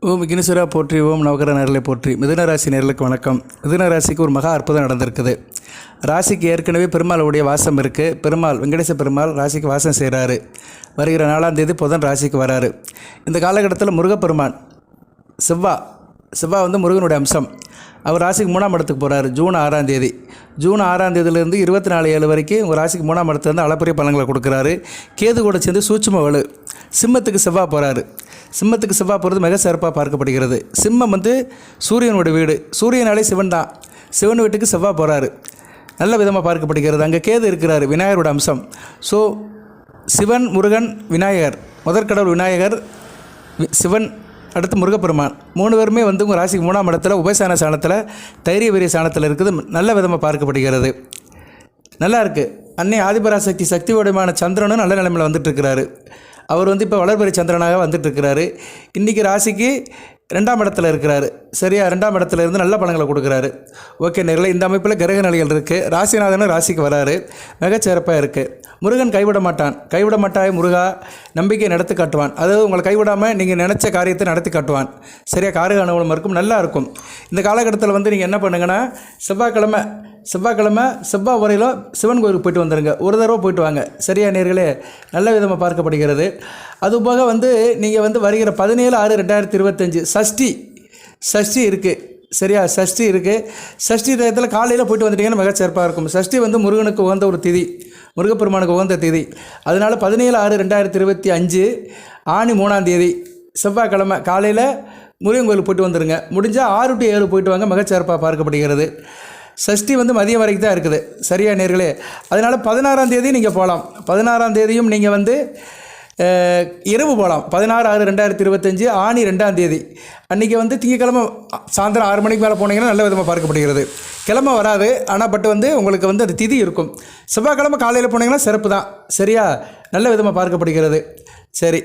ஓம் விக்னேஸ்வரா போற்றி, ஓம் நவகர நேரலை போற்றி. மிதுன ராசி நேர்களுக்கு வணக்கம். மிதுன ராசிக்கு ஒரு மகா அற்புதம் நடந்திருக்குது. ராசிக்கு ஏற்கனவே பெருமாளுடைய வாசம் இருக்குது. பெருமாள் வெங்கடேச பெருமாள் ராசிக்கு வாசம் செய்கிறாரு. வருகிற 4ஆம் தேதி புதன் ராசிக்கு வராரு. இந்த காலகட்டத்தில் முருகப்பெருமான் செவ்வா வந்து முருகனுடைய அம்சம். அவர் ராசிக்கு 3ஆம் இடத்துக்கு போகிறாரு. ஜூன் 6ஆம் தேதி. ஜூன் 6ஆம் தேதியிலேருந்து 24/7 வரைக்கும் உங்கள் ராசிக்கு 3ஆம் இடத்துலேருந்து அளப்பரிய பலன்களை கொடுக்குறாரு. கேது கூட சேர்ந்து சூட்சும வலு. சிம்மத்துக்கு செவ்வாய் போகிறாரு. சிம்மத்துக்கு செவ்வாய் போகிறது மிக சிறப்பாக பார்க்கப்படுகிறது. சிம்மம் வந்து சூரியனுடைய வீடு. சூரியனாலே சிவன் தான். சிவன் வீட்டுக்கு செவ்வாய் போகிறாரு. நல்ல விதமாக பார்க்கப்படுகிறது. அங்கே கேது இருக்கிறார், விநாயகரோட அம்சம். ஸோ சிவன், முருகன், விநாயகர், முதற்கடவுள் விநாயகர், சிவன், அடுத்து முருகப்பெருமான் 3 பேருமே வந்து உங்கள் ராசிக்கு 3ஆம் இடத்துல உபயசான சாணத்தில், தைரிய வீரிய சாணத்தில் இருக்குது. நல்ல விதமாக பார்க்கப்படுகிறது. நல்லா இருக்குது. அன்னை ஆதிபராசக்தி சக்தி வடிவமான சந்திரனும் நல்ல நிலைமையில் வந்துட்டுருக்கிறாரு. அவர் வந்து இப்போ வளர்பிறை சந்திரனாக வந்துட்டுருக்கிறாரு. இன்றைக்கி ராசிக்கு 2ஆம் இடத்துல இருக்கிறாரு. சரியா, 2ஆம் இடத்துல இருந்து நல்ல பலன்களை கொடுக்குறாரு. ஓகே நேர்களே, இந்த அமைப்பில் கிரக நிலைகள் இருக்குது. ராசிநாதனும் ராசிக்கு வராரு. மிகச்சிறப்பாக இருக்குது. முருகன் கைவிட மாட்டாய் முருகா, நம்பிக்கை நடத்தி காட்டுவான். அதாவது உங்களை கைவிடாமல் நீங்கள் நினச்ச காரியத்தை நடத்தி காட்டுவான். சரியா, காரிய அனுகூலம் இருக்கும், நல்லா இருக்கும். இந்த காலகட்டத்தில் வந்து நீங்கள் என்ன பண்ணுங்கன்னா, செவ்வாய் வரையிலும் சிவன் கோயிலுக்கு போய்ட்டு வந்துடுங்க. ஒரு தடவை போய்ட்டு வாங்க. சரியா நேர்களே, நல்ல விதமாக பார்க்கப்படுகிறது. அதுபோக வந்து நீங்கள் வந்து வருகிற 17/6/2025 சஷ்டி இருக்குது. சரியா, சஷ்டி இருக்குது. சஷ்டி டயத்தில் காலையில் போய்ட்டு வந்துட்டிங்கன்னா மிகச்சிறப்பாக இருக்கும். சஷ்டி வந்து முருகனுக்கு உகந்த ஒரு திதி, முருகப்பெருமானுக்கு உகந்த திதி. அதனால் 17/6/2025 ஆனி 3ஆம் தேதி செவ்வாய்க்கிழமை காலையில் முருகன் கோயிலுக்கு போய்ட்டு வந்துடுங்க. முடிஞ்சால் 6 to 7 போய்ட்டு வாங்க. மிகச்சிறப்பாக பார்க்கப்படுகிறது. சஷ்டி வந்து மதியம் வரைக்கும் தான் இருக்குது. சரியா நேர்களே, அதனால் 16ஆம் தேதி நீங்கள் போகலாம். 16ஆம் தேதியும் நீங்கள் வந்து இரவு போகலாம். 16/6/2025 ஆனி 2ஆம் தேதி அன்றைக்கி வந்து திங்கக்கிழமை சாயந்தரம் 6 மணிக்கு மேலே போனீங்கன்னா நல்ல விதமாக பார்க்கப்படுகிறது. கிழமை வராது, ஆனால் பட் வந்து உங்களுக்கு வந்து அது திதி இருக்கும். செவ்வாய்க்கிழமை காலையில் போனீங்கன்னா சிறப்பு தான். சரியா, நல்ல விதமாக பார்க்கப்படுகிறது. சரி,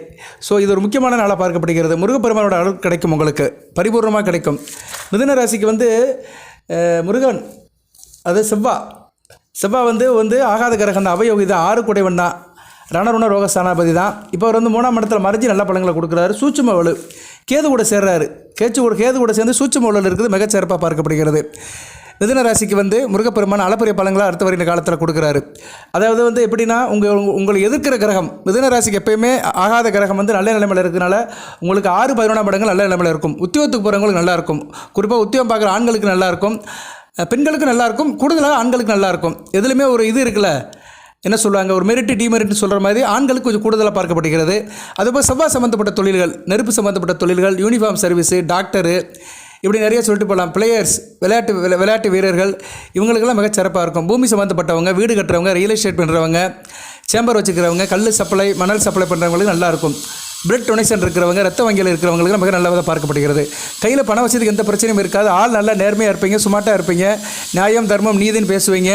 ஸோ இது ஒரு முக்கியமான நாளாக பார்க்கப்படுகிறது. முருகப்பெருமானோட அருள் கிடைக்கும், உங்களுக்கு பரிபூர்ணமாக கிடைக்கும். மிதுன ராசிக்கு வந்து முருகன், அது செவ்வாய் வந்து ஆகாத கிரகம் தான், அவயோகி தான், 6 குடைவன் தான், ரணருண ரோகஸ்தானாபதி தான். இப்போ அவர் வந்து 3ஆம் இடத்துல மறைஞ்சி நல்ல பலன்களை கொடுக்குறாரு. சூட்சும வலு. கேது கூட சேர்றாரு. கேது கூட சேர்ந்து சூட்சும வலுவில் இருக்குது. மிகச்சிறப்பாக பார்க்கப்படுகிறது. மிதுன ராசிக்கு வந்து முருகப்பெருமான் அளப்பரிய பலன்களை அடுத்த வருகிற காலத்தில் கொடுக்குறாரு. அதாவது வந்து எப்படின்னா, உங்களை எதிர்க்கிற கிரகம் மிதுன ராசிக்கு எப்பயுமே ஆகாத கிரகம் வந்து நல்ல நிலைமையில் இருக்கிறதுனால உங்களுக்கு 6, 11ஆம் இடங்கள் நல்ல நிலைமையில் இருக்கும். உத்தியோகத்துக்கு போகிறவங்களுக்கு நல்லாயிருக்கும். குறிப்பாக உத்தியோகம் பார்க்குற ஆண்களுக்கு நல்லாயிருக்கும், பெண்களுக்கு நல்லாயிருக்கும், கூடுதலாக ஆண்களுக்கு நல்லாயிருக்கும். எதுலையுமே ஒரு இது இருக்குல்ல, என்ன சொல்லுவாங்க, ஒரு மெரிட்டு டிமெரிட்னு சொல்கிற மாதிரி ஆண்களுக்கு கொஞ்சம் கூடுதலாக பார்க்கப்படுகிறது. அதுபோல் செவ்வாய் சம்மந்தப்பட்ட தொழில்கள், நெருப்பு சம்மந்தப்பட்ட தொழில்கள், யூனிஃபார்ம் சர்வீஸு, டாக்டரு, இப்படி நிறைய சொல்லிட்டு போகலாம். பிளேயர்ஸ், விளையாட்டு வீரர்கள், இவங்களுக்கெல்லாம் மிகச்சிறப்பாக இருக்கும். பூமி சம்மந்தப்பட்டவங்க, வீடு கட்டுறவங்க, ரியல் எஸ்டேட் பண்ணுறவங்க, சேம்பர் வச்சுக்கிறவங்க, கல் சப்ளை, மணல் சப்ளை பண்ணுறவங்களுக்கு நல்லாயிருக்கும். பிளட் டொனேஷன் இருக்கிறவங்க, ரத்த வங்கியில் இருக்கிறவங்களுக்கு மிக நல்லதாக பார்க்கப்படுகிறது. கையில் பண வசதிக்கு எந்த பிரச்சனையும் இருக்காது. ஆள் நல்லா நேர்மையாக இருப்பீங்க, சுமார்ட்டாக இருப்பீங்க, நியாயம் தர்மம் நீதின்னு பேசுவீங்க,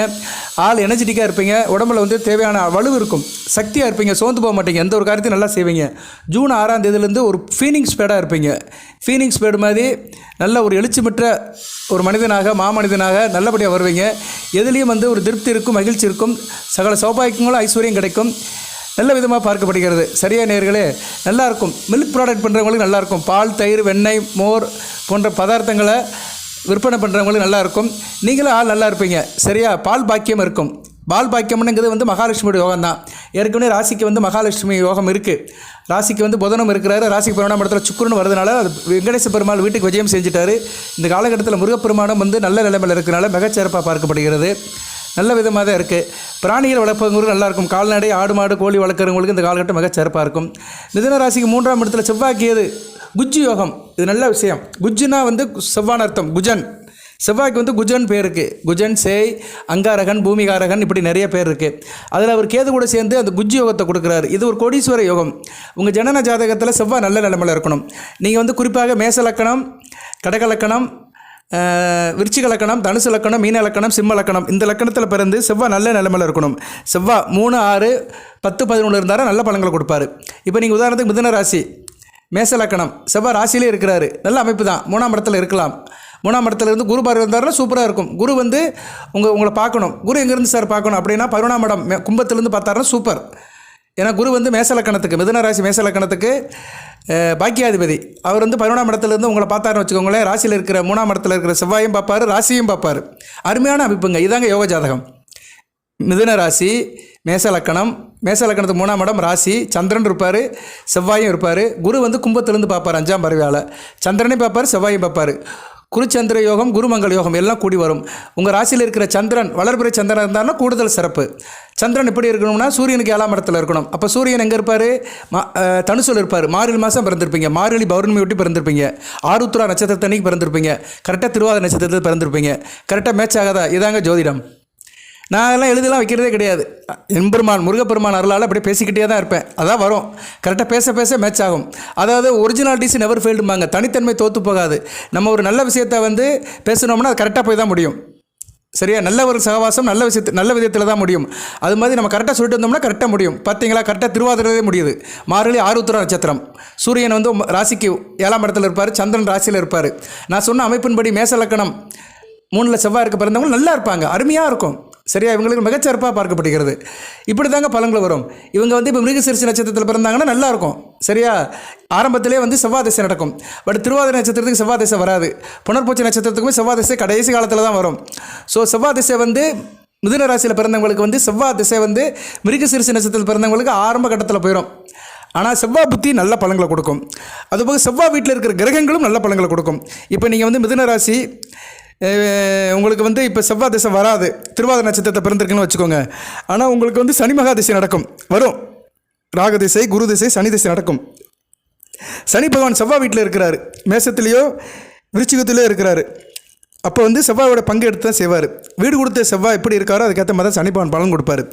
ஆள் எனர்ஜெட்டிக்காக இருப்பீங்க, உடம்புல வந்து தேவையான வலு இருக்கும், சக்தியாக இருப்பீங்க, சோர்ந்து போக மாட்டீங்க, எந்த ஒரு காரியத்தையும் நல்லா செய்வீங்க. ஜூன் 6ஆம் தேதியிலேருந்து ஒரு ஃபீனிங்ஸ் பேடாக இருப்பீங்க. ஃபீனிங்ஸ் பேடு மாதிரி நல்ல ஒரு எழுச்சிமிற்ற ஒரு மனிதனாக, மாமனிதனாக நல்லபடியாக வருவீங்க. எதுலேயும் வந்து ஒரு திருப்தி இருக்கும், மகிழ்ச்சி இருக்கும், சகல சௌபாக்கியங்களும் ஐஸ்வர்யம் கிடைக்கும். நல்ல விதமாக பார்க்கப்படுகிறது. சரியா நேர்களே, நல்லாயிருக்கும். மில்க் ப்ராடக்ட் பண்ணுறவங்களுக்கு நல்லாயிருக்கும். பால், தயிர், வெண்ணெய், மோர் போன்ற பதார்த்தங்களை விற்பனை பண்ணுறவங்களுக்கு நல்லாயிருக்கும். நீங்களும் ஆள் நல்லா இருப்பீங்க. சரியா, பால் பாக்கியம் இருக்கும். பால் பாக்கியம்னுங்கிறது வந்து மகாலட்சுமியோட யோகம் தான். ஏற்கனவே ராசிக்கு வந்து மகாலட்சுமி யோகம் இருக்குது. ராசிக்கு வந்து புதனும் இருக்கிறாரு. ராசிக்கு 12ஆம் இடத்துல சுக்கிரன் வரதுனால அது வெங்கடேச பெருமாள் வீட்டுக்கு விஜயம் செஞ்சுட்டாரு. இந்த காலகட்டத்தில் முருகப்பெருமானும் வந்து நல்ல நிலைமையில் இருக்கிறனால மிகச்சிறப்பாக பார்க்கப்படுகிறது. நல்ல விதமாக தான் இருக்குது. பிராணிகள் வளர்ப்பவங்களுக்கு நல்லாயிருக்கும். கால்நடை, ஆடு மாடு கோழி வளர்க்குறவங்களுக்கு இந்த காலகட்டம் மிக சிறப்பாக இருக்கும். மிதுன ராசிக்கு 3ஆம் இடத்துல செவ்வாய் கேது குஜ்ஜு யோகம். இது நல்ல விஷயம். குஜ்ஜுனா வந்து செவ்வான் அர்த்தம், குஜன். செவ்வாய்க்கு வந்து குஜன் பேர் இருக்குது. குஜன், சேய், அங்காரகன், பூமிகாரகன், இப்படி நிறைய பேர் இருக்குது. அதில் அவர் கேது கூட சேர்ந்து அந்த குஜ்ஜு யோகத்தை கொடுக்குறாரு. இது ஒரு கோடீஸ்வர யோகம். உங்கள் ஜனன ஜாதகத்தில் செவ்வாய் நல்ல நிலைமையில் இருக்கணும். நீங்கள் வந்து குறிப்பாக மேச லக்கணம், கடக லக்கணம், விருச்சிக லக்கணம், தனுசு லக்கணம், மீன லக்கணம், சிம்ம லக்கணம், இந்த லக்கணத்தில் பிறந்து செவ்வாய் நல்ல நிலைமையில் இருக்கணும். செவ்வாய் 3, 6, 10, 11 இருந்தாலும் நல்ல பலன்களை கொடுப்பாரு. இப்போ நீங்கள் உதாரணத்துக்கு மிதுன ராசி, மேச லக்கணம், செவ்வாய் ராசியிலே இருக்கிறாரு. நல்ல அமைப்பு தான். 3ஆம் இடத்துல இருக்கலாம். 3ஆம் இடத்துல இருந்து குரு பார்வை இருந்தாருன்னா சூப்பராக இருக்கும். குரு வந்து உங்களை பார்க்கணும். குரு எங்கேருந்து சார் பார்க்கணும் அப்படின்னா 11ஆம் இடம் கும்பத்திலேருந்து பார்த்தாருன்னா சூப்பர். ஏன்னா குரு வந்து மேசலக்கணத்துக்கு, மிதுன ராசி மேசலக்கணத்துக்கு பாக்கியாதிபதி. அவர் வந்து 11ஆம் இடத்துலேருந்து உங்களை பார்த்தாருன்னு வச்சுக்கோங்களேன். ராசியில் இருக்கிற 3ஆம் இடத்துல இருக்கிற செவ்வாயும் பார்ப்பார், ராசியும் பார்ப்பார். அருமையான அமைப்புங்க. இதாங்க யோக ஜாதகம். மிதுன ராசி மேசலக்கணம், மேசலக்கணத்துக்கு 3ஆம் இடம் ராசி, சந்திரன் இருப்பார், செவ்வாயும் இருப்பார். குரு வந்து கும்பத்திலேருந்து பார்ப்பார், 5ஆம் பார்வையால். சந்திரனையும் பார்ப்பார், செவ்வாயும் பார்ப்பார். குருச்சந்திர யோகம், குருமங்கல் யோகம் எல்லாம் கூடி வரும். உங்கள் ராசியில் இருக்கிற சந்திரன் வளர்பிறை சந்திரன் இருந்தாலும் கூடுதல் சிறப்பு. சந்திரன் எப்படி இருக்கணும்னா சூரியனுக்கு 7ஆம் இடத்துல இருக்கணும். அப்போ சூரியன் எங்கே இருப்பார்? தனுசுல இருப்பார். மார்கழி மாதம் பிறந்திருப்பீங்க, மார்கழி பௌர்ணமி ஒட்டி பிறந்திருப்பீங்க, ஆருத்ரா நட்சத்திரத்தன்னைக்கு பிறந்திருப்பீங்க, கரெக்டாக திருவாதிரை நட்சத்திரத்தில் பிறந்திருப்பீங்க. கரெக்டாக மேட்ச் ஆகாதா? இதாங்க ஜோதிடம். நான் எல்லாம் எழுதலாம் வைக்கிறதே கிடையாது. எம்பெருமான் முருகப்பெருமான் அருளால் அப்படியே பேசிக்கிட்டே தான் இருப்பேன். அதான் வரும். கரெக்டாக பேச பேச மேட்ச் ஆகும். அதாவது ஒரிஜினாலிட்டிஸ் நெவர் ஃபெயில்டும்பாங்க. தனித்தன்மை தோற்று போகாது. நம்ம ஒரு நல்ல விஷயத்தை வந்து பேசணும்னா அது கரெக்டாக போய் தான் முடியும். சரியா? நல்ல ஒரு சகவாசம் நல்ல விதத்தில் தான் முடியும். அது மாதிரி நம்ம கரெக்டாக சொல்லிட்டு வந்தோம்னா கரெக்டாக முடியும். பார்த்தீங்களா? கரெக்டாக திருவாதிரையே முடியுது. மார்கழி ஆருத்ரா நட்சத்திரம். சூரியன் வந்து ராசிக்கு 7ஆம் இடத்துல இருப்பார், சந்திரன் ராசியில் இருப்பார். நான் சொன்ன அமைப்பின்படி மேசலக்கணம் 3ல் செவ்வாய் இருக்க பிறந்தவங்க நல்லா இருப்பாங்க, அருமையாக இருக்கும். சரியா? இவங்களுக்கு மிகச்சிறப்பாக பார்க்கப்படுகிறது. இப்படி தாங்க பலன்கள் வரும். இவங்க வந்து இப்போ மிருகசீரிஷ நட்சத்திரத்தில் பிறந்தாங்கன்னா நல்லாயிருக்கும். சரியா? ஆரம்பத்திலே வந்து செவ்வாய் திசை நடக்கும். பட் திருவாதிரை நட்சத்திரத்துக்கு செவ்வாய் திசை வராது. புனர்பூச்சி நட்சத்திரத்துக்குமே செவ்வாய் திசை கடைசி காலத்தில் தான் வரும். ஸோ செவ்வாய் திசை வந்து மிதுன ராசியில் பிறந்தவங்களுக்கு வந்து செவ்வாய் திசை வந்து மிருகசீரிஷ நட்சத்திரத்தில் பிறந்தவங்களுக்கு ஆரம்ப கட்டத்தில் போயிடும். ஆனால் செவ்வாய் புத்தி நல்ல பலன்களை கொடுக்கும். அதுபோக செவ்வாய் வீட்டில் இருக்கிற கிரகங்களும் நல்ல பலன்களை கொடுக்கும். இப்போ நீங்கள் வந்து மிதுன ராசி உங்களுக்கு வந்து இப்போ செவ்வாய் திசை வராது, திருவாதிரை நட்சத்திரத்தை பிறந்திருக்குன்னு வச்சுக்கோங்க. ஆனால் உங்களுக்கு வந்து சனி மகா திசை நடக்கும், வரும். ராக திசை, குரு திசை, சனி திசை நடக்கும். சனி பகவான் செவ்வாய் வீட்டில் இருக்கிறாரு, மேசத்துலேயோ விருச்சிகத்திலேயோ இருக்கிறாரு. அப்போ வந்து செவ்வாயோட பங்கு எடுத்து தான் செய்வார். வீடு கொடுத்த செவ்வாய் எப்படி இருக்காரோ அதுக்கேற்ற மாதிரி தான் சனி பகவான் பலன் கொடுப்பாரு.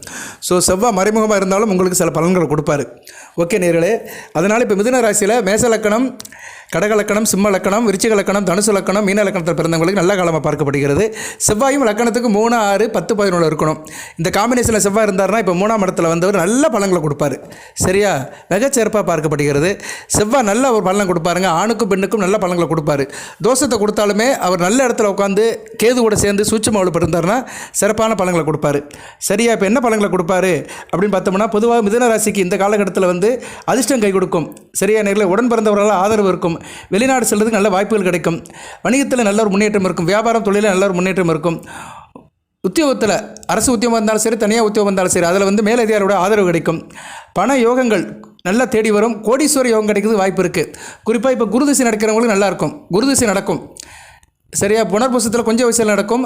ஸோ செவ்வாய் மறைமுகமாக இருந்தாலும் உங்களுக்கு சில பலன்களை கொடுப்பாரு. ஓகே நேர்களே, அதனால் இப்போ மிதுன ராசியில் மேச லக்கணம், கடக லக்கணம், சிம்ம லக்கணம், விருச்சிக லக்கணம், தனுசு லக்கணம், மீன லக்கணத்தில் பிறந்தவங்களுக்கு நல்ல காலமாக பார்க்கப்படுகிறது. செவ்வாயும் லக்கணத்துக்கு 3, 6, 10, 11 இருக்கணும். இந்த காம்பினேஷனில் செவ்வாய் இருந்தார்னா இப்போ 3ஆம் இடத்துல வந்தவர் நல்ல பலன்களை கொடுப்பாரு. சரியா? மிகச்சிறப்பாக பார்க்கப்படுகிறது. செவ்வாய் நல்ல ஒரு பலனை கொடுப்பாருங்க. ஆணுக்கும் பெண்ணுக்கும் நல்ல பலன்களை கொடுப்பாரு. தோஷத்தை கொடுத்தாலுமே அவர் நல்ல இடத்துல உட்காந்து கேது கூட சேர்ந்து சூட்சும வலுப்பு இருந்தார்னா சிறப்பான பலன்களை கொடுப்பாரு. சரியா? இப்போ என்ன பலன்களை கொடுப்பாரு அப்படின்னு பார்த்தோம்னா, பொதுவாக மிதுன ராசிக்கு இந்த காலகட்டத்தில் வந்து அதிர்ஷ்டம் கை கொடுக்கும். சரியா நேரில் உடன் பிறந்தவர்களால் ஆதரவு இருக்கும். வெளிநாடு செல்றதுக்கு நல்ல வாய்ப்புகள் கிடைக்கும். வணிகத்தில் நல்ல ஒரு முன்னேற்றம் இருக்கும். வியாபாரம் தொழிலில் நல்ல ஒரு முன்னேற்றம் இருக்கும். உத்தியோகத்தில் அரசு உத்தியோகம் இருந்தாலும் சரி, தனியாக உத்தியோகம் இருந்தாலும் சரி, அதில் வந்து மேலதிகாரியோட ஆதரவு கிடைக்கும். பண யோகங்கள் நல்லா தேடி வரும். கோடீஸ்வர யோகம் கிடைக்கிறது வாய்ப்பு இருக்குது. குறிப்பாக இப்போ குருதிசை நடக்கிறவங்களுக்கு நல்லாயிருக்கும். குருதிசை நடக்கும். சரியா? புனர்பூசத்தில் கொஞ்சம் வயசில் நடக்கும்.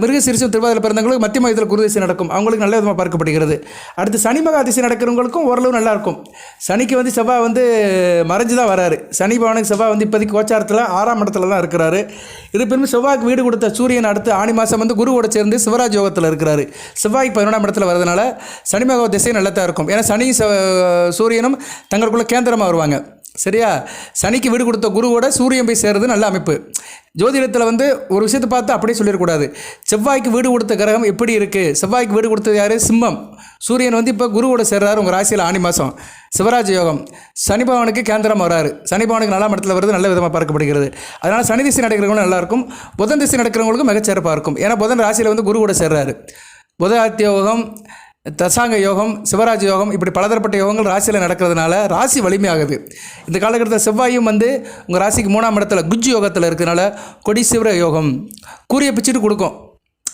மிருகசீரிஷம் திருவாதிரை பிறந்தவங்களுக்கு மத்திய மயத்தில் குருதிசை நடக்கும். அவங்களுக்கு நல்ல விதமாக பார்க்கப்படுகிறது. அடுத்து சனி மகா திசை நடக்கிறவங்களுக்கும் ஓரளவு நல்லாயிருக்கும். சனிக்கு வந்து செவ்வாய் வந்து மறைஞ்சு தான் வராரு. சனி பவனுக்கு செவ்வாய் வந்து இப்போதைக்கு கோச்சாரத்தில் 6ஆம் இடத்துல தான் இருக்கிறாரு. இருப்பினும் செவ்வாய்க்கு வீடு கொடுத்த சூரியன் அடுத்து ஆணி மாதம் வந்து குருவோட சேர்ந்து சிவராஜ் யோகத்தில் இருக்கிறாரு. செவ்வாய்க்கு 11ஆம் இடத்துல வரதுனால சனி மகா திசை நல்லா தான் இருக்கும். ஏன்னா சனி சூரியனும் தங்களுக்குள்ள கேந்திரமாக வருவாங்க. சரியா? சனிக்கு வீடு கொடுத்த குருவோட சூரியன் போய் சேர்றது நல்ல அமைப்பு. ஜோதிடத்தில் வந்து ஒரு விஷயத்தை பார்த்து அப்படியே சொல்லிடக்கூடாது. செவ்வாய்க்கு வீடு கொடுத்த கிரகம் எப்படி இருக்குது? செவ்வாய்க்கு வீடு கொடுத்தது யார்? சிம்மம். சூரியன் வந்து இப்போ குருவோட சேர்றாரு உங்கள் ராசியில் ஆணி மாதம். சிவராஜ் யோகம். சனி பகவானுக்கு கேந்திரம் வராரு. சனி பகவானுக்கு 4ஆம் இடத்துல வருது, நல்ல விதமாக பார்க்கப்படுகிறது. அதனால் சனி திசை நடக்கிறவங்களும் நல்லாயிருக்கும். புதன் திசை நடக்கிறவங்களுக்கும் மிகச்சிறப்பாக இருக்கும். ஏன்னா புதன் ராசியில் வந்து குருவோட சேர்றாரு. புதாத்திய யோகம், தசாங்க யோகம், சிவராஜ் யோகம், இப்படி பலதரப்பட்ட யோகங்கள் ராசியில் நடக்கிறதுனால ராசி வலிமையாகுது. இந்த காலகட்டத்தில் செவ்வாயும் வந்து உங்கள் ராசிக்கு 3ஆம் இடத்துல குஜ்ஜு யோகத்தில் இருக்கிறதுனால கொடிசிவர யோகம் கூறிய பிச்சுட்டு கொடுக்கும்.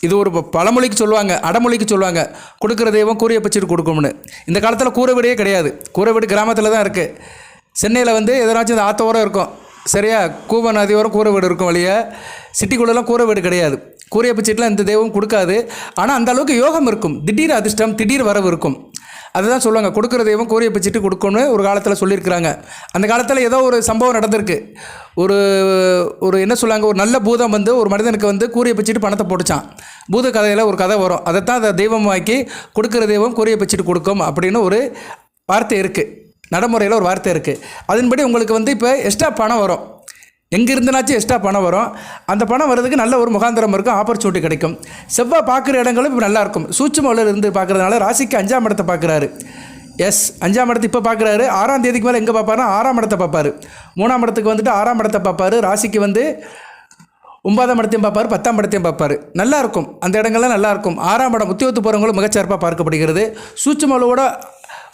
இது ஒரு பழமொழிக்கு சொல்லுவாங்க, அடமொழிக்கு சொல்லுவாங்க, கொடுக்குற தெய்வம் கூறிய பிச்சுட்டு கொடுக்கும்னு. இந்த காலத்தில் கூரை வீடே கிடையாது. கூரை வீடு கிராமத்தில் தான் இருக்குது. சென்னையில் வந்து எதனாச்சும் இந்த ஆத்தோரம் இருக்கும். சரியா? கூவ நதியோரம் கூரை வீடு இருக்கும். வழியாக சிட்டிக்குள்ளெல்லாம் கூரை வீடு கிடையாது. கூறிய பிச்சைட்லாம் இந்த தெய்வம் கொடுக்காது. ஆனால் அந்த அளவுக்கு யோகம் இருக்கும். திடீர் அதிர்ஷ்டம், திடீர் வரவு இருக்கும். அதுதான் சொல்லுவாங்க, கொடுக்குற தெய்வம் கூறிய பிச்சுட்டு கொடுக்கணும்னு ஒரு காலத்தில் சொல்லியிருக்கிறாங்க. அந்த காலத்தில் ஏதோ ஒரு சம்பவம் நடந்திருக்கு. ஒரு என்ன சொல்லுவாங்க, ஒரு நல்ல பூதம் வந்து ஒரு மனிதனுக்கு வந்து கூறிய பிச்சுட்டு பணத்தை போட்டுச்சான். பூத கதையில் ஒரு கதை வரும். அதைத்தான் அதை தெய்வமாக்கி கொடுக்குற தெய்வம் கூறிய பிச்சுட்டு கொடுக்கும் அப்படின்னு ஒரு வார்த்தை இருக்குது. நடைமுறையில் ஒரு வார்த்தை இருக்குது. அதன்படி உங்களுக்கு வந்து இப்போ எக்ஸ்ட்ரா பணம் வரும். எங்கே இருந்தனாச்சும் எக்ஸ்ட்ரா பணம் வரும். அந்த பணம் வர்றதுக்கு நல்ல ஒரு முகாந்திரம் இருக்கும், ஆப்பர்ச்சுனிட்டி கிடைக்கும். செவ்வாய் பார்க்குற இடங்களும் இப்போ நல்லாயிருக்கும். சூட்சும வலையில் இருந்து பார்க்குறதுனால ராசிக்கு 5ஆம் இடத்தை பார்க்குறாரு. எஸ், 5ஆம் இடத்தை இப்போ பார்க்குறாரு. 6ஆம் தேதிக்கு மேலே எங்கே பார்ப்பாருன்னா 6ஆம் இடத்தை பார்ப்பார். 3ஆம் இடத்துக்கு வந்துட்டு 6ஆம் இடத்தை பார்ப்பார். ராசிக்கு வந்து 9ஆம் இடத்தையும் பார்ப்பார், 10ஆம் இடத்தையும் பார்ப்பார். நல்லாயிருக்கும். அந்த இடங்கள்லாம் நல்லாயிருக்கும். 6ஆம் இடம் உத்தியோகத்து போகிறவங்களும் மிகச்சிறப்பாக பார்க்கப்படுகிறது. சூட்சும வலுவோட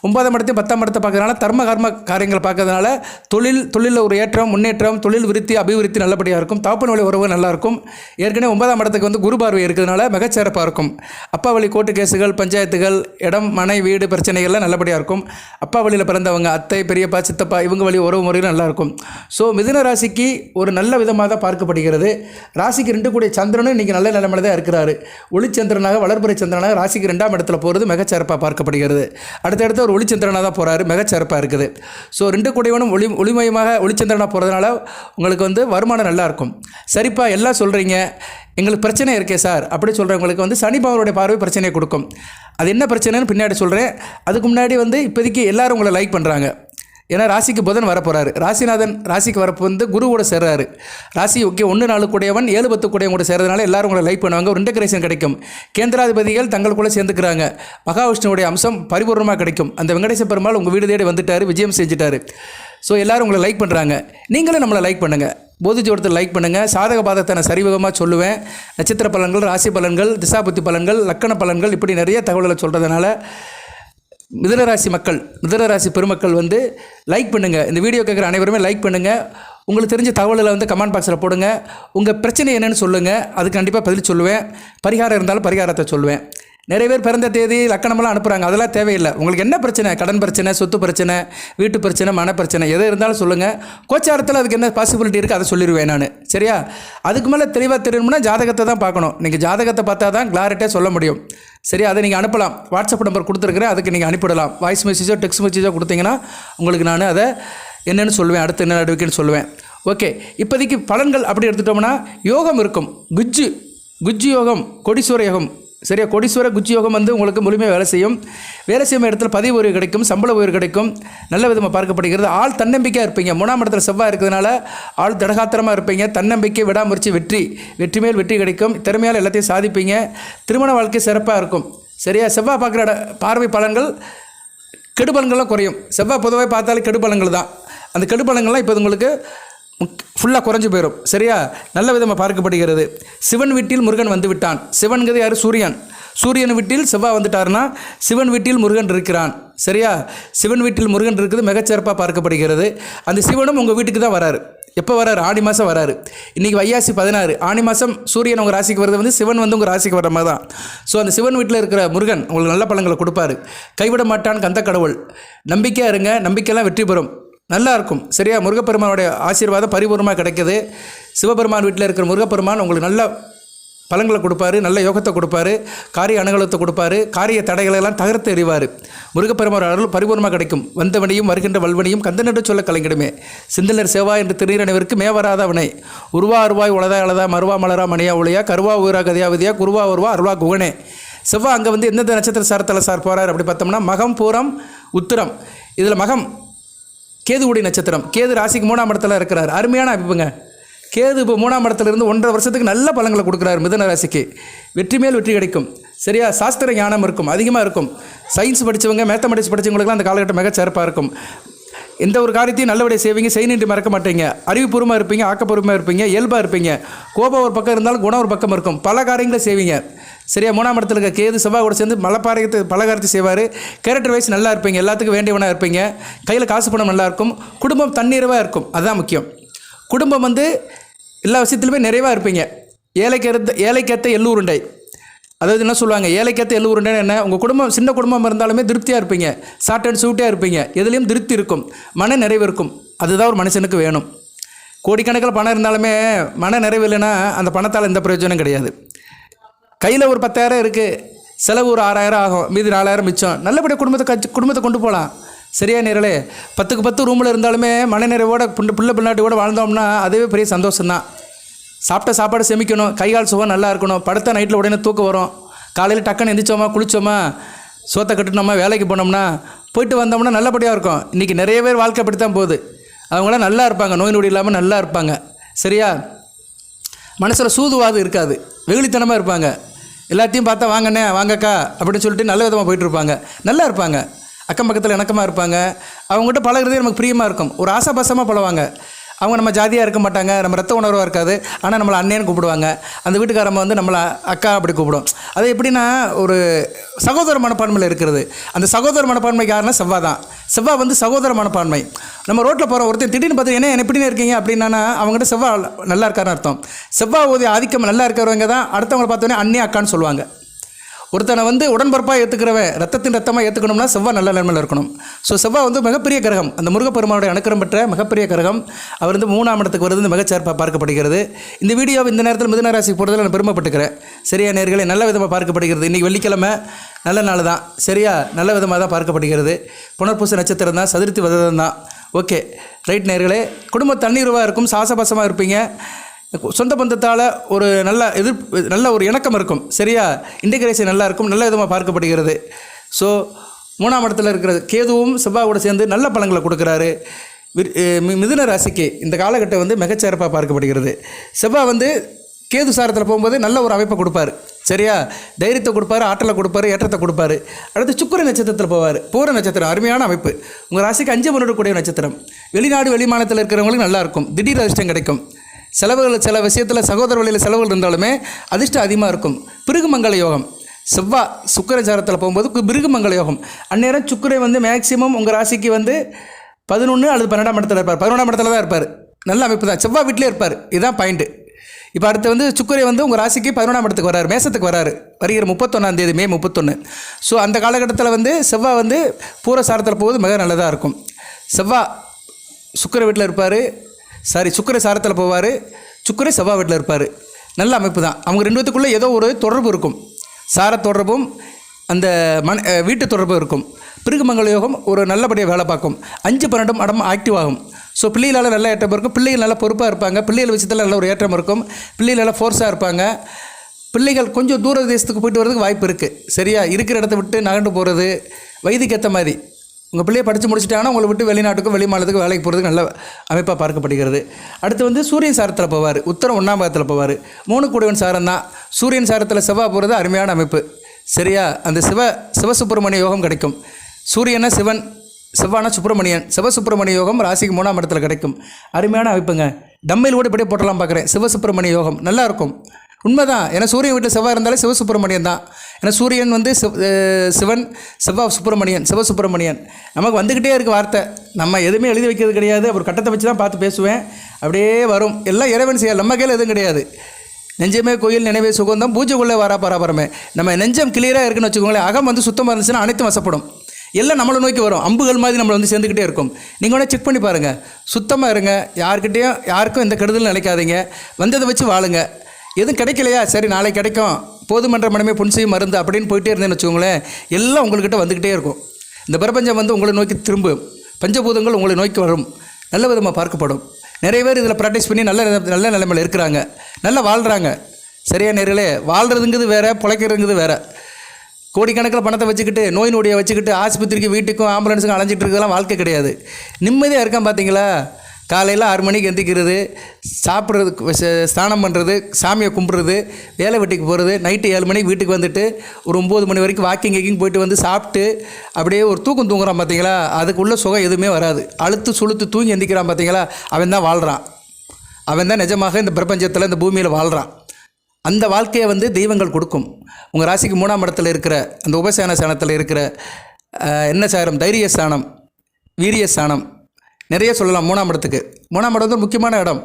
9ஆம் இடத்தையும் 10ஆம் இடத்தை பார்க்கறதுனால தர்ம கர்ம காரியங்களை பார்க்கறதுனால தொழிலில் ஒரு ஏற்றம் முன்னேற்றம், தொழில் விருத்தி அபிவிருத்தி நல்லபடியாக இருக்கும். தகப்பன் வழி உறவு நல்லாயிருக்கும். ஏற்கனவே 9ஆம் இடத்துக்கு வந்து குரு பார்வை இருக்கிறதுனால மிகச்சிறப்பாக இருக்கும். அப்பா வழி கோர்ட்டு கேஸுகள், பஞ்சாயத்துகள், இடம் மனை வீடு பிரச்சனைகள்லாம் நல்லபடியாக இருக்கும். அப்பா வழியில் பிறந்தவங்க அத்தை பெரியப்பா சித்தப்பா இவங்க வழி உறவு முறையில் நல்லாயிருக்கும். ஸோ மிதுன ராசிக்கு ஒரு நல்ல விதமாக தான் பார்க்கப்படுகிறது. ராசிக்கு 2 கூடிய சந்திரனும் இன்றைக்கி நல்ல நிலைமையில் தான் இருக்கிறாரு. ஒளிச்சந்திரனாக வளர்புறை சந்திரனாக ராசிக்கு 2ஆம் இடத்துல போகிறது மிகச்சிறப்பாக பார்க்கப்படுகிறது. அடுத்தடுத்து ஒரு ஒளிச்சந்திரனாக தான் போகிறாரு, மிகச்சிறப்பாக இருக்குது. ஸோ 2 கூடியவனும் ஒளிமயமாக ஒளிச்சந்திரனாக போகிறதுனால உங்களுக்கு வந்து வருமானம் நல்லாயிருக்கும். சரிப்பா எல்லாம் சொல்கிறீங்க, எங்களுக்கு பிரச்சனை இருக்கே சார் அப்படி சொல்கிறவங்களுக்கு வந்து சனி பகவானுடைய பார்வை பிரச்சனையை கொடுக்கும். அது என்ன பிரச்சனைன்னு பின்னாடி சொல்கிறேன். அதுக்கு முன்னாடி வந்து இப்போதைக்கு எல்லோரும் உங்களை லைக் பண்ணுறாங்க. ஏன்னா ராசிக்கு புதன் வரப்போகிறாரு. ராசிநாதன் ராசிக்கு வரப்போ வந்து குரு கூட சேர்றாரு. ராசி ஓகே 1-4 கூடையவன் 7-10 கூடையவன் கூட சேர்றதுனால எல்லாரும் உங்களை லைக் பண்ணுவாங்க. ஒரு இன்டகிரேஷன் கிடைக்கும். கேந்திராதிபதிகள் தங்களுக்குள்ளே சேர்ந்துக்கிறாங்க. மகாவிஷ்ணுவுடைய அம்சம் பரிபூர்ணமாக கிடைக்கும். அந்த வெங்கடேச பெருமாள் உங்கள் வீடு தேடி வந்துட்டார், விஜயம் செஞ்சுட்டாரு. ஸோ எல்லோரும் உங்களை லைக் பண்ணுறாங்க. நீங்களும் நம்மளை லைக் பண்ணுங்கள். போதிஜோடத்தில் லைக் பண்ணுங்கள். சாதக பாதத்தை நான் சரிவகமாக சொல்லுவேன். நட்சத்திர பலன்கள், ராசி பலன்கள், திசாபுத்தி பலன்கள், லக்கண பலன்கள் இப்படி நிறைய தகவல்களை சொல்கிறதுனால மிதுனராசி மக்கள், மிதுனராசி பெருமக்கள் வந்து லைக் பண்ணுங்கள். இந்த வீடியோ கேட்குற அனைவருமே லைக் பண்ணுங்கள். உங்களுக்கு தெரிஞ்ச தகவல்களை வந்து கமெண்ட் பாக்ஸில் போடுங்க. உங்கள் பிரச்சனை என்னென்னு சொல்லுங்கள், அதுக்கு கண்டிப்பாக பதில் சொல்லுவேன். பரிகாரம் இருந்தாலும் பரிகாரத்தை சொல்லுவேன். நிறைய பேர் பிறந்த தேதி லக்கணமெல்லாம் அனுப்புகிறாங்க, அதெல்லாம் தேவையில்லை. உங்களுக்கு என்ன பிரச்சனை, கடன் பிரச்சனை, சொத்து பிரச்சனை, வீட்டு பிரச்சனை, மன பிரச்சனை எது இருந்தாலும் சொல்லுங்கள். கோச்சாரத்தில் அதுக்கு என்ன பாசிபிலிட்டி இருக்குது அதை சொல்லிடுவேன் நான். சரியா? அதுக்கு மேலே தெளிவாக தெரியணும்னா ஜாதகத்தை தான் பார்க்கணும். நீங்கள் ஜாதகத்தை பார்த்தா தான் கிளாரிட்டியாக சொல்ல முடியும். சரியா? அதை நீங்கள் அனுப்பலாம். வாட்ஸ்அப் நம்பர் கொடுத்துருக்குறேன், அதுக்கு நீங்கள் அனுப்பிடலாம். வாய்ஸ் மெசேஜோ டெக்ஸ்ட் மெசேஜோ கொடுத்தீங்கன்னா உங்களுக்கு நான் அதை என்னென்னு சொல்லுவேன், அடுத்து என்ன நடவடிக்கைன்னு சொல்லுவேன். ஓகே, இப்போதைக்கு பலன்கள் அப்படி எடுத்துட்டோம்னா யோகம் இருக்கும். குஜ்ஜு யோகம், கொடிசூர யோகம். சரியா? கொடிஸ்வர குஜ்ஜி யோகம் வந்து உங்களுக்கு முழுமையாக வேலை செய்யும் இடத்துல பதவி உயர்வு கிடைக்கும், சம்பள உயர்வு கிடைக்கும். நல்ல விதமாக பார்க்கப்படுகிறது. ஆள் தன்னம்பிக்கையாக இருப்பீங்க. 3ஆம் இடத்துல செவ்வாய் இருக்கிறதுனால ஆள் தடகாத்திரமாக இருப்பீங்க. தன்னம்பிக்கை, விடாமுயற்சி, வெற்றி மேல் வெற்றி கிடைக்கும். திறமையால் எல்லாத்தையும் சாதிப்பீங்க. திருமண வாழ்க்கை சிறப்பாக இருக்கும். சரியா? செவ்வாய் பார்க்குற பார்வை பலன்கள் கெடுபலன்கள்லாம் குறையும். செவ்வாய் பொதுவாக பார்த்தாலே கெடுபலன்கள் தான். அந்த கெடுபலன்கள்லாம் இப்போ உங்களுக்கு ஃபுல்லாக குறைஞ்சி போயிடும். சரியா? நல்ல விதமாக பார்க்கப்படுகிறது. சிவன் வீட்டில் முருகன் வந்து விட்டான். சிவன்கிறது யார்? சூரியன் வீட்டில் செவ்வாய் வந்துட்டார்னா சிவன் வீட்டில் முருகன் இருக்கிறான். சரியா? சிவன் வீட்டில் முருகன் இருக்குது மிகச்சிறப்பாக பார்க்கப்படுகிறது. அந்த சிவனும் உங்கள் வீட்டுக்கு தான் வராரு. எப்போ வராரு? ஆடி மாதம் வராரு. இன்றைக்கி வைகாசி 16. ஆடி மாதம் சூரியன் உங்கள் ராசிக்கு வருது வந்து சிவன் வந்து உங்கள் ராசிக்கு வர மாதிரி தான். ஸோ அந்த சிவன் வீட்டில் இருக்கிற முருகன் உங்களுக்கு நல்ல பலன்களை கொடுப்பாரு. கைவிட மாட்டான் கந்த கடவுள். நம்பிக்கையாக இருங்க, நம்பிக்கையெல்லாம் வெற்றி பெறும். நல்லா இருக்கும். சரியா? முருகப்பெருமானுடைய ஆசீர்வாதம் பரிபூர்ணமாக கிடைக்கிது. சிவபெருமான் வீட்டில் இருக்கிற முருகப்பெருமான் உங்களுக்கு நல்ல பலன்களை கொடுப்பாரு, நல்ல யோகத்தை கொடுப்பாரு, காரிய அனுகூலத்தை கொடுப்பாரு, காரிய தடைகளெல்லாம் தகர்த்து எறிவார். முருகப்பெருமான் அருள் பரிபூர்ணமாக கிடைக்கும். வந்தவனையும் வருகின்ற வல்வனையும் கந்தனென்று சொல்ல கலைஞடுமே. சிந்தனர் செவ்வாய் என்று திருநீரணிவருக்கு மேவராத அவனை உருவா அருவாய் உளதா இளதா மருவா மலரா மணியா ஒளியா கருவா ஊரா கதியா விதியா குருவா உருவா அருவா குகனே. செவ்வாய் அங்கே வந்து எந்தெந்த நட்சத்திர சாரத்தில் சார் போகிறார் அப்படி பார்த்தோம்னா மகம், பூரம், உத்திரம். இதில் மகம் கேதுவுடைய நட்சத்திரம். கேது ராசிக்கு 3ஆம் இடத்துல இருக்கிறார். அருமையான அமைப்புங்க. கேது இப்போ 3ஆம் இடத்துலேருந்து 1.5 வருஷத்துக்கு நல்ல பலன்களை கொடுக்குறாரு மிதுன ராசிக்கு. வெற்றி மேல் வெற்றி கிடைக்கும். சரியா? சாஸ்திர ஞானம் இருக்கும், அதிகமாக இருக்கும். சயின்ஸ் படித்தவங்க, மேத்தமெட்டிக்ஸ் படித்தவங்களுக்குலாம் அந்த காலகட்டம் மிக சிறப்பாக இருக்கும். எந்த ஒரு காரியத்தையும் நல்லபடியாக செய்வீங்க, செய்யின்றி மறக்க மாட்டீங்க. அறிவுபூர்வமாக இருப்பீங்க, ஆக்கப்பூர்வமாக இருப்பீங்க, இயல்பாக இருப்பீங்க. கோபம் ஒரு பக்கம் இருந்தாலும் குணம் ஒரு பக்கம் இருக்கும். பல காரியங்களை செய்வீங்க. சரியா? 3ஆம் இடத்துல இருக்க கேது செவ்வாய் கூட சேர்ந்து பல காரியத்தை செய்வார். கேரக்டர் வைஸ் நல்லா இருப்பீங்க, எல்லாத்துக்கும் வேண்டியவனாக இருப்பீங்க. கையில் காசு பணம் நல்லாயிருக்கும். குடும்பம் தண்ணீரவாக இருக்கும், அதுதான் முக்கியம். குடும்பம் வந்து எல்லா விஷயத்துலையுமே நிறைவாக இருப்பீங்க. ஏழைக்கேற்ற எள்ளூருண்டை. அதாவது என்ன சொல்லுவாங்க, ஏழைக்கேற்ற எள்ளூருண்டைன்னு என்ன? உங்கள் குடும்பம் சின்ன குடும்பம் இருந்தாலுமே திருப்தியாக இருப்பீங்க, ஷார்ட் அண்ட் ஸ்வீட்டாக இருப்பீங்க. எதுலேயும் திருப்தி இருக்கும், மன நிறைவு இருக்கும். அதுதான் ஒரு மனுஷனுக்கு வேணும். கோடிக்கணக்கில் பணம் இருந்தாலுமே மன நிறைவு இல்லைன்னா அந்த பணத்தால் எந்த பிரயோஜனம் கிடையாது. கையில் ஒரு 10,000 இருக்குது, செலவு ஒரு 6,000 ஆகும், மீதி 4,000 மிச்சம். நல்லபடியாக குடும்பத்தை கொண்டு போகலாம். சரியா நேரலே? 10க்கு 10 ரூமில் இருந்தாலுமே மனநிறைவோட பிள்ளை பிள்ளாட்டியோட வாழ்ந்தோம்னா அதுவே பெரிய சந்தோஷம்தான். சாப்பிட்ட சாப்பாடு செமிக்கணும், கைகால் சுகம் நல்லா இருக்கணும். படுத்த நைட்டில் உடனே தூக்கம் வரும். காலையில் டக்குன்னு எந்திரிச்சோமா, குளித்தோமா, சோத்தை கட்டுனோமா, வேலைக்கு போனோம்னா, போயிட்டு வந்தோம்னா நல்லபடியாக இருக்கும். இன்றைக்கி நிறைய பேர் வாழ்க்கை அப்படி தான் போகுது. அவங்களாம் நல்லா இருப்பாங்க, நோய் நொடி இல்லாமல் நல்லா இருப்பாங்க. சரியா? மனசில் சூதுவாது இருக்காது, வெகுளித்தனமாக இருப்பாங்க. எல்லாத்தையும் பார்த்தா வாங்கண்ணே வாங்கக்கா அப்படின்னு சொல்லிட்டு நல்ல விதமாக போயிட்டுருப்பாங்க, நல்லா இருப்பாங்க. அக்கம் பக்கத்தில் இணக்கமாக இருப்பாங்க. அவங்ககிட்ட பழகிறதே நமக்கு பிரியமாக இருக்கும். ஒரு ஆசாபாசமாக பழவாங்க. அவங்க நம்ம ஜாதியாக இருக்க மாட்டாங்க, நம்ம ரத்த உணர்வாக இருக்காது, ஆனால் நம்மளை அண்ணேன்னு கூப்பிடுவாங்க. அந்த வீட்டுக்காரம்மா வந்து நம்மளை அக்கா அப்படி கூப்பிடும். அது எப்படின்னா ஒரு சகோதர மனப்பான்மையில் இருக்கிறது. அந்த சகோதர மனப்பான்மை காரணம் செவ்வாய் தான். செவ்வாய் வந்து சகோதர மனப்பான்மை. நம்ம ரோட்டில் போகிற ஒருத்தர் திடீர்னு பார்த்து என்ன எப்படின்னு இருக்கீங்க அப்படின்னா அவங்ககிட்ட செவ்வாய் நல்லா இருக்காருன்னு அர்த்தம். செவ்வாய் உதவி ஆதிக்கம் நல்லா இருக்கிறவங்க தான் அடுத்தவங்களை பார்த்தோன்னே அண்ணே அக்கான்னு சொல்லுவாங்க. ஒருத்தனை வந்து உடன்பரப்பாக ஏற்றுக்கிறவன் ரத்தத்தின் ரத்தமாக ஏற்றுக்கணும்னா செவ்வாய் நல்ல நிலைமையில் இருக்கணும். ஸோ செவ்வாய் வந்து மிகப்பெரிய கிரகம், அந்த முருகப்பெருமானுடைய அனுக்கிரம் பெற்ற மிகப்பெரிய கிரகம். அவர் வந்து 3ஆம் இடத்துக்கு வருது, மிகச்சிறப்பாக பார்க்கப்படுகிறது. இந்த வீடியோ இந்த நேரத்தில் மிதுன ராசிக்கு போகிறதுல நான் பெருமைப்பட்டுக்கிறேன். சரியா நேயர்களே, நல்ல விதமாக பார்க்கப்படுகிறது. இன்றைக்கி வெள்ளிக்கிழமை நல்ல நாள் தான். சரியா, நல்ல விதமாக தான் பார்க்கப்படுகிறது. புனர்பூச நட்சத்திரம் தான், சதுர்த்தி விரதம் தான். ஓகே ரைட் நேயர்களே, குடும்பம் தண்ணீர்வாக இருக்கும், சாசபாசமாக இருப்பீங்க. சொந்த பந்தத்தால் ஒரு நல்ல ஒரு இணக்கம் இருக்கும். சரியா, இன்டகிரேஷன் நல்லா இருக்கும், நல்ல விதமாக பார்க்கப்படுகிறது. ஸோ 3ஆம் இடத்துல இருக்கிற கேதுவும் செவ்வாயோட சேர்ந்து நல்ல பலன்களை கொடுக்குறாரு. மிதுன ராசிக்கு இந்த காலகட்டம் வந்து மிகச்சிறப்பாக பார்க்கப்படுகிறது. செவ்வாய் வந்து கேது சாரத்தில் போகும்போது நல்ல ஒரு அமைப்பை கொடுப்பார். சரியா, தைரியத்தை கொடுப்பாரு, ஆற்றலை கொடுப்பாரு, ஏற்றத்தை கொடுப்பாரு. அடுத்து சுக்கிர நட்சத்திரத்தில் போவார். பூர நட்சத்திரம் அருமையான அமைப்பு. உங்கள் ராசிக்கு 5 பண்ணக்கூடிய நட்சத்திரம். வெளிநாடு வெளிமாநிலத்தில் இருக்கிறவங்களுக்கு நல்லாயிருக்கும், திடீர் அதிர்ஷ்டம் கிடைக்கும். செலவுகள் சில விஷயத்தில் சகோதர வழியில் செலவுகள் இருந்தாலுமே அதிர்ஷ்டம் அதிகமாக இருக்கும். பிருகுமங்கல யோகம் செவ்வாய் சுக்கிரச்சாரத்தில் போகும்போது பிருகுமங்கல யோகம். அந்நேரம் சுக்கிரை வந்து மேக்சிமம் உங்கள் ராசிக்கு வந்து 11 அல்லது 12ஆம் இடத்துல இருப்பார். 11ஆம் இடத்துல தான் இருப்பார். நல்ல அமைப்பு தான். செவ்வாய் வீட்டிலே இருப்பார். இதுதான் பாயிண்ட்டு. இப்போ அடுத்து வந்து சுக்கிரை வந்து உங்கள் ராசிக்கு 11ஆம் இடத்துக்கு வராரு, மேசத்துக்கு வராரு, வருகிற 31ஆம் தேதி மே 31. ஸோ அந்த காலகட்டத்தில் வந்து செவ்வாய் வந்து பூரசாரத்தில் போகுது மிக நல்லதாக இருக்கும். செவ்வாய் சுக்கிரை வீட்டில் இருப்பார், சுக்கிர சாரத்தில் போவார், சுக்கிர செவ்வாய் வீட்டில் இருப்பார். நல்ல அமைப்பு தான். அவங்க 2 பேத்துக்குள்ளே ஏதோ ஒரு தொடர்பு இருக்கும். சார தொடர்பும் அந்த வீட்டு தொடர்பும் இருக்கும். பிருகுமங்கல யோகம் ஒரு நல்லபடியாக வேலை பார்க்கும். 5, 12 இடம் ஆக்டிவ் ஆகும். ஸோ பிள்ளைகளால் நல்ல ஏற்றம் இருக்கும். பிள்ளைகள் நல்லா பொறுப்பாக இருப்பாங்க. பிள்ளைகள் விஷயத்தில் நல்ல ஒரு ஏற்றம் இருக்கும். பிள்ளைகள் நல்லா ஃபோர்ஸாக இருப்பாங்க. பிள்ளைகள் கொஞ்சம் தூர தேசத்துக்கு போயிட்டு வரதுக்கு வாய்ப்பு இருக்குது. சரியா, இருக்கிற இடத்த விட்டு நகண்டு போகிறது வயதுக்கு ஏற்ற மாதிரி. உங்கள் பிள்ளையை படித்து முடிச்சிட்டாங்கன்னா உங்களை விட்டு வெளிநாட்டுக்கும் வெளி மாநிலத்துக்கும் வேலைக்கு போகிறதுக்கு நல்ல அமைப்பாக பார்க்கப்படுகிறது. அடுத்து வந்து சூரியன் சாரத்தில் போவார், உத்தரம் 1ஆம் பாகத்தில் போவார். 3 கூடியவன் சாரம் தான். சூரியன் சாரத்தில் செவ்வாய் போகிறது அருமையான அமைப்பு. சரியா, அந்த சிவசுப்பிரமணிய யோகம் கிடைக்கும். சூரியனா சிவன், செவ்வானா சுப்பிரமணியன், சிவசுப்பிரமணிய யோகம் ராசிக்கு 3ஆம் இடத்துல கிடைக்கும். அருமையான அமைப்புங்க. டம்மையில் கூட இப்படியே போட்டலாம் பார்க்குறேன். சிவசுப்பிரமணிய யோகம் நல்லாயிருக்கும். உண்மைதான். ஏன்னா சூரியன் வீட்டில் செவ்வாய் இருந்தாலே சிவசுப்பிரமணியன் தான். ஏன்னா சூரியன் வந்து சிவன், செவ்வாய் சுப்பிரமணியன், சிவசுப்பிரமணியன். நமக்கு வந்துக்கிட்டே இருக்குது வார்த்தை. நம்ம எதுவுமே எழுதி வைக்கிறது கிடையாது. ஒரு கட்டத்தை வச்சு தான் பார்த்து பேசுவேன். அப்படியே வரும். எல்லாம் இறைவன் செய்யல், நம்ம கையில் எதுவும் கிடையாது. நெஞ்சமே கோயில் நினைவே சுகந்தம் பூஜைக்குள்ளே வரா பராபரமே. நம்ம நெஞ்சம் கிளியராக இருக்குன்னு வச்சுக்கோங்களேன். அகம் வந்து சுத்தமாக இருந்துச்சுன்னா அனைத்தும் வசப்படும். எல்லாம் நம்மளை நோக்கி வரும். அம்புகள் மாதிரி நம்மளை வந்து சேர்ந்துக்கிட்டே இருக்கும். நீங்கள் வேணால் செக் பண்ணி பாருங்கள். சுத்தமாக இருங்க. யாருக்கும் எந்த கெடுதலும் நினைக்காதீங்க. வந்ததை வச்சு வாழுங்க. எதுவும் கிடைக்கலையா, சரி நாளைக்கு கிடைக்கும், போதுமன்ற மனமே புன்செய்யும் மருந்து அப்படின்னு போயிட்டே இருந்தேன்னு வச்சுக்கோங்களேன். எல்லாம் உங்கள்கிட்ட வந்துக்கிட்டே இருக்கும். இந்த பிரபஞ்சம் வந்து உங்களை நோக்கி திரும்பும். பஞ்சபூதங்கள் உங்களை நோக்கி வரும். நல்ல விதமாக பார்க்கப்படும். நிறைய பேர் இதில் ப்ராக்டிஸ் பண்ணி நல்ல நிலைமையில் இருக்கிறாங்க, நல்லா வாழ்கிறாங்க. சரியா நேர்களே, வாழ்கிறதுங்கிறது வேறு, பிழைக்கிறதுங்கிறது வேறு. கோடிக்கணக்கில் பணத்தை வச்சுக்கிட்டு நோய் நொடியை வச்சுக்கிட்டு ஆஸ்பத்திரிக்கு வீட்டுக்கும் ஆம்புலன்ஸுக்கும் அலைஞ்சிட்டு இருக்கிறதெல்லாம் வாழ்க்கை கிடையாது. நிம்மதியாக இருக்கான் பார்த்தீங்களா. காலையில் 6 மணிக்கு எந்திரிக்கிறது, சாப்பிட்றதுக்கு ஸ்நானம் பண்ணுறது, சாமியை கும்பிட்றது, வேலை வெட்டிக்கு போகிறது, நைட்டு 7 மணிக்கு வீட்டுக்கு வந்துட்டு ஒரு 9 மணி வரைக்கும் வாக்கிங் போயிட்டு வந்து சாப்பிட்டு அப்படியே ஒரு தூக்கம் தூங்குறான் பார்த்தீங்களா. அதுக்குள்ளே சுகம் எதுவுமே வராது. அழுத்து சுளுத்து தூங்கி எந்திக்கிறான் பார்த்தீங்களா. அவன் தான் வாழ்கிறான். அவன் தான் நிஜமாக இந்த பிரபஞ்சத்தில் இந்த பூமியில் வாழ்கிறான். அந்த வாழ்க்கையை வந்து தெய்வங்கள் கொடுக்கும். உங்கள் ராசிக்கு 3ஆம் இடத்துல இருக்கிற அந்த உபசேன ஸ்தானத்தில் இருக்கிற என்ன சாரம், தைரிய ஸ்தானம், வீரிய ஸ்தானம், நிறைய சொல்லலாம். 3ஆம் இடத்துக்கு 3ஆம் இடம் வந்து முக்கியமான இடம்.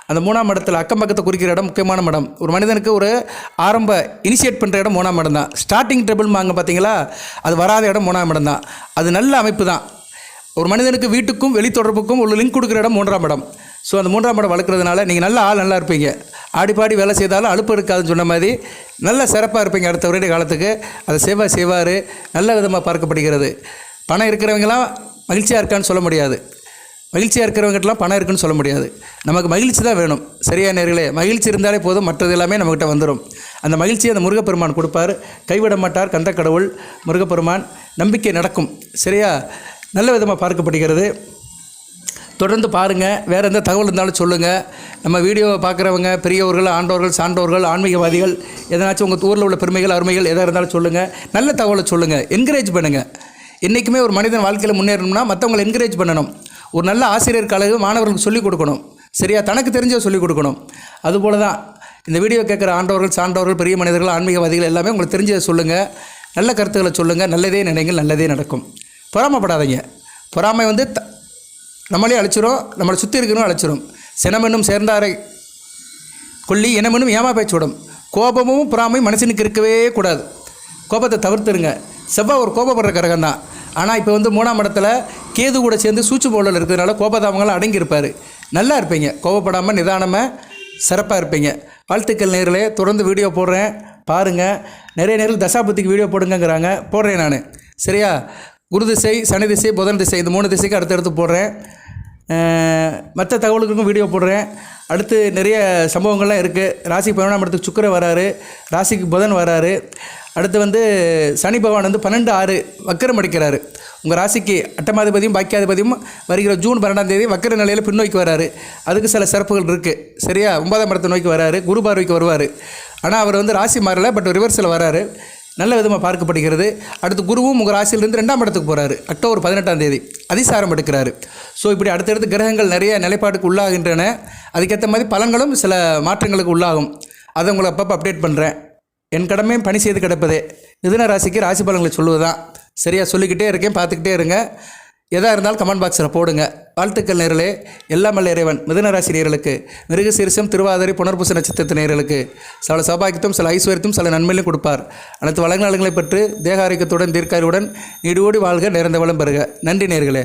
அந்த 3ஆம் இடத்துல அக்கம் பக்கத்தை குறிக்கிற இடம் முக்கியமான இடம். ஒரு மனிதனுக்கு ஒரு ஆரம்ப இனிஷியேட் பண்ணுற இடம் 3ஆம் இடம் தான். ஸ்டார்டிங் ட்ரபிள் வாங்க பார்த்தீங்களா, அது வராத இடம் 3ஆம் இடம் தான். அது நல்ல அமைப்பு தான். ஒரு மனிதனுக்கு வீட்டுக்கும் வெளி தொடர்புக்கும் ஒரு லிங்க் கொடுக்குற இடம் 3ஆம் இடம். ஸோ அந்த 3ஆம் இடம் வளர்க்குறதுனால நீங்கள் நல்ல நல்லா இருப்பீங்க. ஆடிப்பாடி வேலை செய்தாலும் அலுப்பு இருக்காதுன்னு சொன்ன மாதிரி நல்ல சிறப்பாக இருப்பீங்க அடுத்த வருட காலத்துக்கு. அதை செய்வார். நல்ல விதமாக பார்க்கப்படுகிறது. பணம் இருக்கிறவங்களாம் மகிழ்ச்சியாக இருக்கான்னு சொல்ல முடியாது. மகிழ்ச்சியாக இருக்கிறவங்ககிட்டலாம் பணம் இருக்குன்னு சொல்ல முடியாது. நமக்கு மகிழ்ச்சி தான் வேணும். சரியா நேர்களே, மகிழ்ச்சி இருந்தாலே போதும், மற்றது எல்லாமே நம்மகிட்ட வந்துடும். அந்த மகிழ்ச்சியை அந்த முருகப்பெருமான் கொடுப்பார். கைவிட மாட்டார் கந்த கடவுள் முருகப்பெருமான். நம்பிக்கை நடக்கும். சரியா, நல்ல விதமாக பார்க்கப்படுகிறது. தொடர்ந்து பாருங்கள். வேறு எந்த தகவல் இருந்தாலும் சொல்லுங்கள். நம்ம வீடியோவை பார்க்குறவங்க பெரியவர்கள், ஆண்டோர்கள், சான்றோர்கள், ஆன்மீகவாதிகள், எதனாச்சும் உங்கள் ஊரில் உள்ள பெருமைகள், அருமைகள் எதாக இருந்தாலும் சொல்லுங்கள். நல்ல தகவலை சொல்லுங்கள். என்கரேஜ் பண்ணுங்கள். என்றைக்குமே ஒரு மனிதன் வாழ்க்கையில் முன்னேறணும்னா மற்றவங்களை என்கரேஜ் பண்ணணும். ஒரு நல்ல ஆசிரியர் கழகம் மாணவர்களுக்கு சொல்லிக் கொடுக்கணும். சரியா? தனக்கு தெரிஞ்ச சொல்லிக் கொடுக்கணும். அதுபோல தான் இந்த வீடியோ கேட்குற ஆண்டவர்கள், சான்றவர்கள், பெரிய மனிதர்கள், ஆன்மீகவாதிகள் எல்லாமே உங்களுக்கு தெரிஞ்சதை சொல்லுங்கள், நல்ல கருத்துக்களை சொல்லுங்கள், நல்லதே நினைங்கள், நல்லதே நடக்கும். பொறாமைப்படாதீங்க. பொறாமை வந்து நம்மளே அழிச்சிரும், நம்மளை சுற்றி இருக்கிறவங்க அழிச்சிரும். சினமென்னும் சேர்ந்தாரை கொல்லி இனமென்னும் ஏமா பேச்சு விடும். கோபமும் பொறாமையும் மனுஷனுக்கு இருக்கவே கூடாது. கோபத்தை தவிர்த்துருங்க. செவ்வாய் ஒரு கோபப்படுற கிரகம் தான். ஆனால் இப்போ வந்து 3ஆம் இடத்துல கேது கூட சேர்ந்து சூச்சு போலில் இருக்கிறதுனால கோபதாபங்களாம் அடங்கியிருப்பார். நல்லா இருப்பீங்க. கோபப்படாமல் நிதானமாக சிறப்பாக இருப்பீங்க. வாழ்த்துக்கள் நேர்களே. தொடர்ந்து வீடியோ போடுறேன், பாருங்கள். நிறைய நேரில் தசாபுத்திக்கு வீடியோ போடுங்கிறாங்க, போடுறேன் நான். சரியா? குரு திசை, சனி திசை, புதன் திசை, இந்த 3 திசைக்கு அடுத்தடுத்து போடுறேன். மற்ற தகவலுக்கும் வீடியோ போடுறேன். அடுத்து நிறைய சம்பவங்கள்லாம் இருக்குது. ராசிக்கு 11ஆம் இடத்துக்கு சுக்கிரன் வராரு, ராசிக்கு புதன் வராரு. அடுத்து வந்து சனி பகவான் வந்து 12/6 வக்கரம் அடிக்கிறாரு. உங்கள் ராசிக்கு 8ஆம் பாக்கியாதிபதியும் வருகிற ஜூன் 12ஆம் தேதி வக்கர நிலையில் பின்னோக்கி வராரு. அதுக்கு சில சிறப்புகள் இருக்குது. சரியா? 9ஆம் இடத்தை நோக்கி வராரு, குரு பார்வைக்கு வருவார். ஆனால் அவர் வந்து ராசி மாறல, பட் ரிவர்ஸில் வராரு. நல்ல விதமாக பார்க்கப்படுகிறது. அடுத்து குருவும் உங்கள் ராசியிலிருந்து 2ஆம் இடத்துக்கு போகிறாரு. அக்டோபர் 18ஆம் தேதி அதிசாரம் எடுக்கிறாரு. ஸோ இப்படி அடுத்தடுத்து கிரகங்கள் நிறைய நிலைப்பாட்டுக்கு உள்ளாகின்றன. அதுக்கேற்ற மாதிரி பலன்களும் சில மாற்றங்களுக்கு உள்ளாகும். அதை உங்களை அப்பப்போ அப்டேட் பண்ணுறேன். என் கடமையும் பணி செய்து கிடப்பதே. மிதுன ராசிக்கு ராசி பலன்களை சொல்லுவதுதான். சரியாக சொல்லிக்கிட்டே இருக்கேன், பார்த்துக்கிட்டே இருங்க. எதாக இருந்தாலும் கமெண்ட் பாக்ஸில் போடுங்க. வாழ்த்துக்கள் நேர்களே. எல்லாம் வல்ல இறைவன் மிதுன ராசி நேர்களுக்கு, மிருகசீரிஷம், திருவாதிரை, புனர்பூச நட்சத்திரத்து நேர்களுக்கு சில சௌபாகியத்தும், சில ஐஸ்வர்யத்தும், சில நன்மையிலும் கொடுப்பார். அனைத்து வளங்களை பெற்று தேக ஆரோக்கியத்துடன், தீர்க்காரியுடன் நீடோடி வாழ்க, நிறைந்த வளம் பெறுக. நன்றி நேர்களே.